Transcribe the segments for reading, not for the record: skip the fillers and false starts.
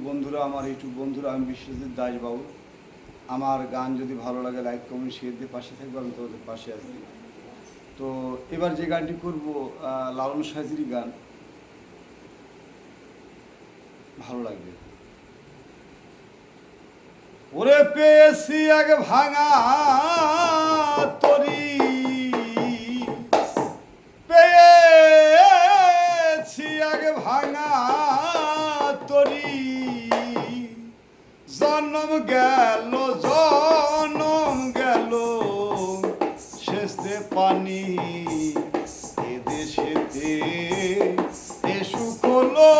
বন্ধুরা, আমার ইউটিউব বন্ধুরা, আমি বিশ্বজিৎ দাস বাবু। আমার গান যদি ভালো লাগে লাইক কমেন্ট শেয়ার দিয়ে পাশে থাকবো, আমি তোমাদের পাশে আছি। তো এবার যে গানটি করব লালন সাঁঝির গান, ভালো লাগবে। ওরে পেয়েছি আগে ভাঙা তরি, পেয়েছি আগে ভাঙা তরি, জন্ম গেল শেষে পানি এ দেশেতে এ সুখ হলো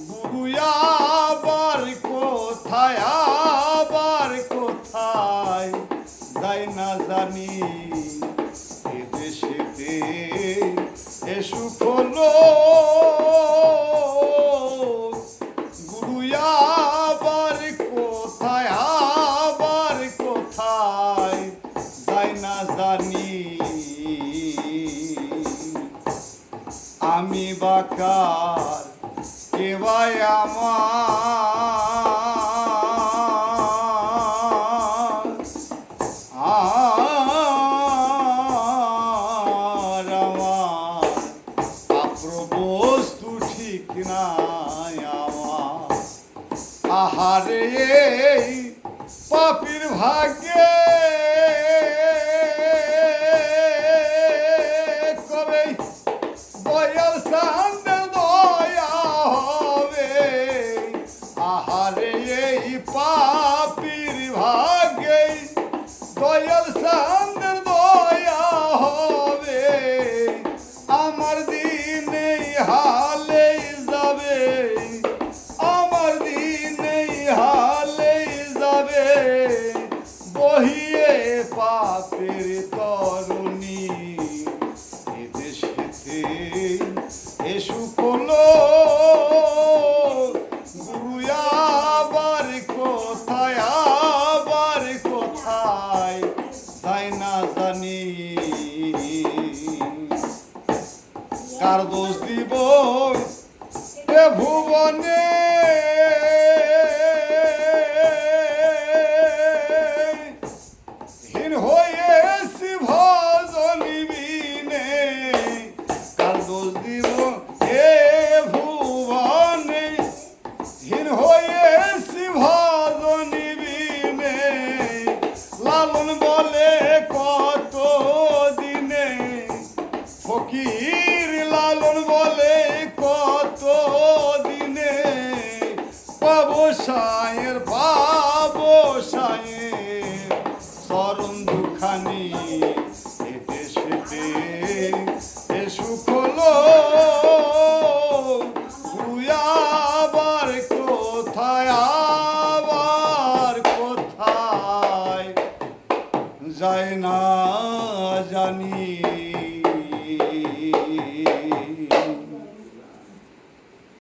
গুরু আবার কোথায় যাই না জানি এ দেশেতে এ সুখ হলো গুরু আবার কোথায় যাই না জানি। আমি বাকার কে ভাই আমার আপ্রবস্তু ঠিক নাই আমার। আহারে পাপির ভাগ্যে কবে দয়াল সান্দের দয়া হবে। আহারে এই পাপির ভাগ্যে দয়াল সান্দের দয়া হবে। আমার দিন এই হালেই যাবে, আমার দিন এই হালেই যাবে, বহিয়ে পাপের তরুণী এ দেশেতে এ সুখ হলো গুরু আবার কোথায় তাই না জানি। কার দোষ দিব এ ভুবনে, হীন হয়েছি ভজন বিনে। কার দোষ দিব এ ভুবনে, হীন হয়েছি ভজন বিনে। লালন বলে কত দিনে, ফকির লালন বলে কত দিনে, পাবো সায়ের চরণ দুখানি এ দেশেতে এ সুখ হলো তুই আবার কোথায় যায় না জানি।